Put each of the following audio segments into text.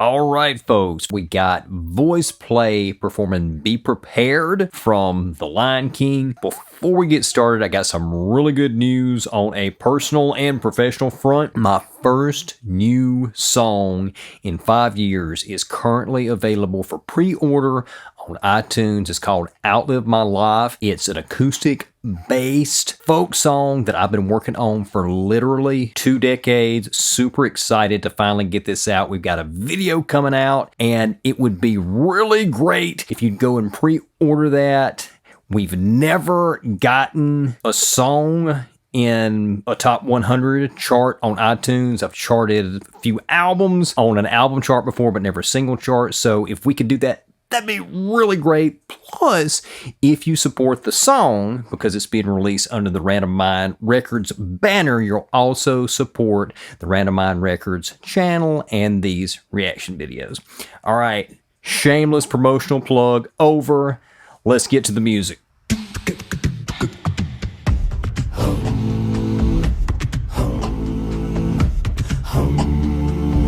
All right, folks, we got VoicePlay performing Be Prepared from The Lion King. Before we get started, I got some really good news on a personal and professional front. My first new song in 5 years is currently available for pre-order on iTunes. It's called Outlive My Life. It's an acoustic-based folk song that I've been working on for literally 2 decades. Super excited to finally get this out. We've got a video coming out, and it would be really great if you'd go and pre-order that. We've never gotten a song in a top 100 chart on iTunes. I've charted a few albums on an album chart before, but never a single chart. So if we could do that, that'd be really great. Plus, if you support the song, because it's being released under the Random Mind Records banner, you'll also support the Random Mind Records channel and these reaction videos. All right, shameless promotional plug over. Let's get to the music.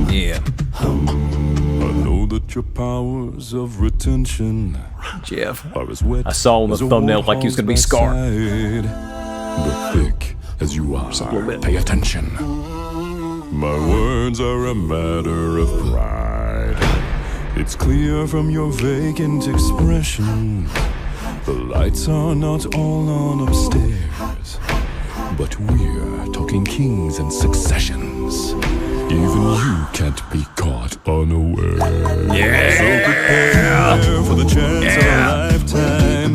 Yeah. Your powers of retention, Jeff, are as wet. I saw on the thumbnail like he was going to be Scar. But thick as you are, pay attention. My words are a matter of pride. It's clear from your vacant expression. The lights are not all on upstairs, but we're talking kings and successions. Even you can't be caught unaware. Yeah. So prepare for the chance of a lifetime.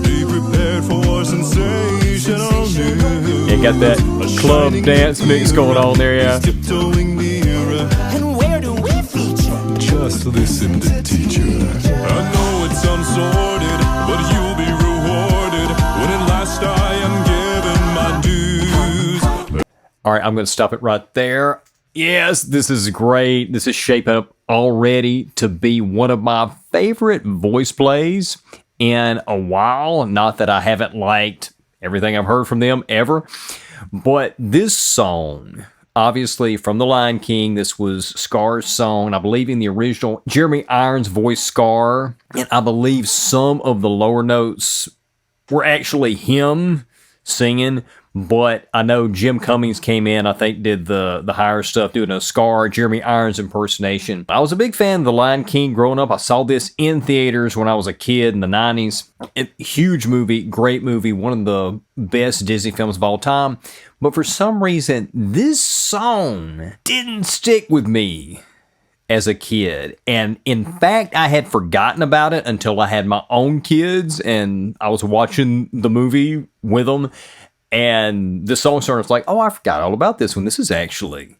Be prepared for sensational news. Yeah, got that club dance mix going on there, yeah. Tiptoeing nearer. And where do we feature? Just listen to teacher. I know it sounds sordid, but you'll be rewarded when at last I am given my dues. All right, I'm going to stop it right there. Yes, this is great. This is shaping up already to be one of my favorite voice plays in a while. Not that I haven't liked everything I've heard from them ever, but this song, obviously from The Lion King, this was Scar's song. I believe in the original, Jeremy Irons voiced Scar, and I believe some of the lower notes were actually him singing. But I know Jim Cummings came in, I think did the higher stuff, doing a Scar, Jeremy Irons impersonation. I was a big fan of The Lion King growing up. I saw this in theaters when I was a kid in the 90s. Huge movie, great movie, one of the best Disney films of all time. But for some reason, this song didn't stick with me as a kid. And in fact, I had forgotten about it until I had my own kids and I was watching the movie with them. And the song started like, oh, I forgot all about this one. This is actually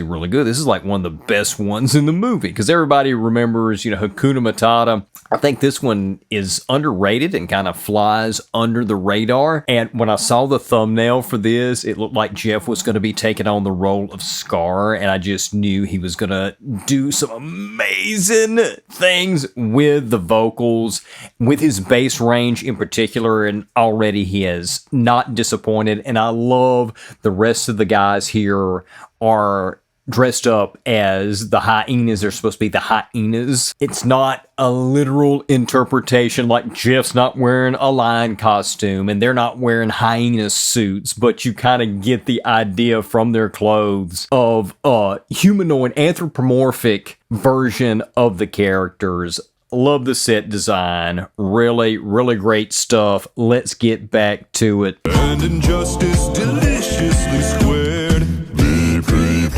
really good. This is like one of the best ones in the movie because everybody remembers, Hakuna Matata. I think this one is underrated and kind of flies under the radar. And when I saw the thumbnail for this, it looked like Jeff was going to be taking on the role of Scar. And I just knew he was going to do some amazing things with the vocals, with his bass range in particular. And already he has not disappointed. And I love the rest of the guys here are dressed up as the hyenas. They're supposed to be the hyenas. It's not a literal interpretation, like Jeff's not wearing a lion costume and they're not wearing hyena suits, but you kind of get the idea from their clothes of a humanoid anthropomorphic version of the characters. Love the set design. Really, really great stuff. Let's get back to it. And injustice deliciously squared. Be prepared.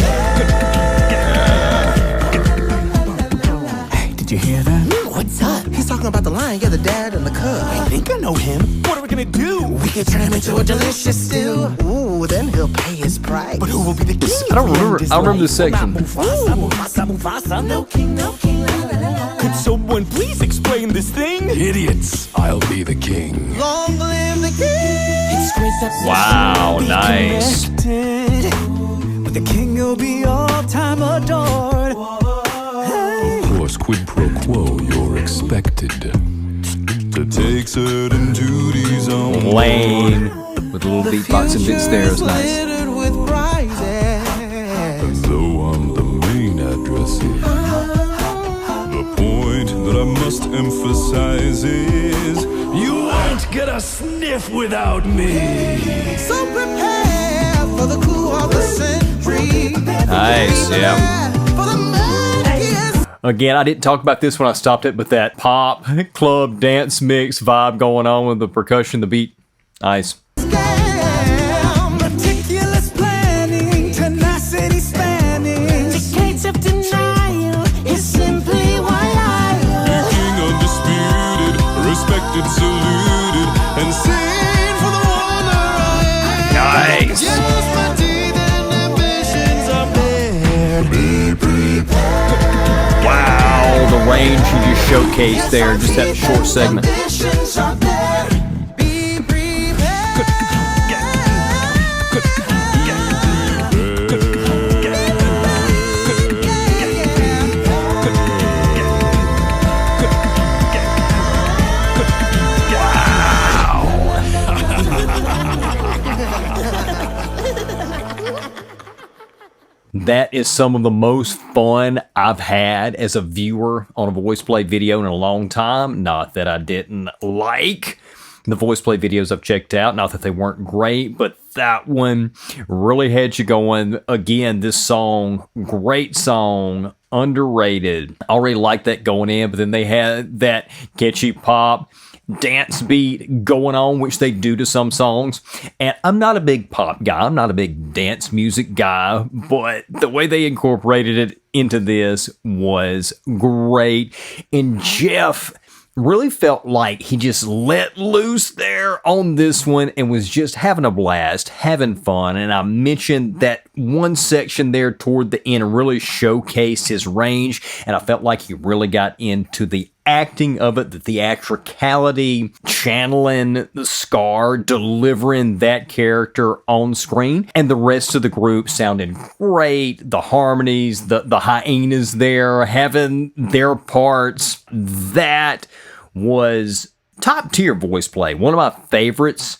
Hey, did you hear that? What's up? He's talking about the lion, yeah, the dad and the cub. I think I know him. What are we gonna do? We can turn him into a delicious stew. Ooh, then he'll pay his price. But who will be the king? I don't remember this section. Mufasa, Mufasa, Mufasa. No king, no king. La, la, la, la. Could someone please explain this thing? Idiots, I'll be the king. Long live the king. It's great that Wow, nice. But the king will be all time adored. Of course, quid pro quo, you're expected to take certain duties on Lane with a little beatbox and bits there is nice. With prizes. as though I'm the main address here. hypnotizes. You won't get a sniff without me. So prepare for the coup of the century. Nice, yeah. For the murkiest Again, I didn't talk about this when I stopped it, but that pop, club, dance mix vibe going on with the percussion, the beat. Nice. scam. Meticulous planning, tenacity spanning. Decades of denial is simply one liar. King undisputed, respected, saluted, and sing for the wonder I am. Nice. Use my teeth and ambitions are bare. Be prepared. Wow, the range you just showcased there, just that short segment. Ambitions are there. Be prepared. That is some of the most fun I've had as a viewer on a VoicePlay video in a long time. Not that I didn't like the VoicePlay videos I've checked out. Not that they weren't great, but that one really had you going. Again, this song, great song, underrated. I already liked that going in, but then they had that catchy pop dance beat going on, which they do to some songs. And I'm not a big pop guy. I'm not a big dance music guy, but the way they incorporated it into this was great. And Jeff really felt like he just let loose there on this one and was just having a blast, having fun. And I mentioned that one section there toward the end really showcased his range, and I felt like he really got into the acting of it, the theatricality, channeling the Scar, delivering that character on screen, and the rest of the group sounded great. The harmonies, the hyenas there having their parts, that was top tier voice play. One of my favorites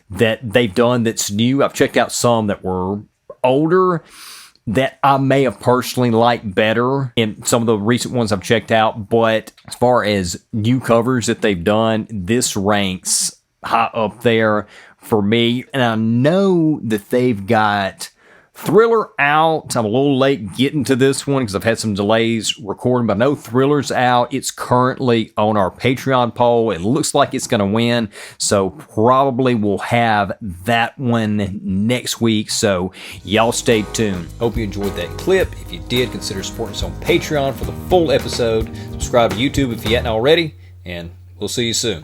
that they've done that's new. I've checked out some that were older that I may have personally liked better in some of the recent ones I've checked out. But as far as new covers that they've done, this ranks high up there for me. And I know that they've got Thriller out. I'm a little late getting to this one because I've had some delays recording, but I know Thriller's out. It's currently on our Patreon poll. It looks like it's going to win, so probably we'll have that one next week, so y'all stay tuned. Hope you enjoyed that clip. If you did, consider supporting us on Patreon for the full episode. Subscribe to YouTube if you hadn't already, and we'll see you soon.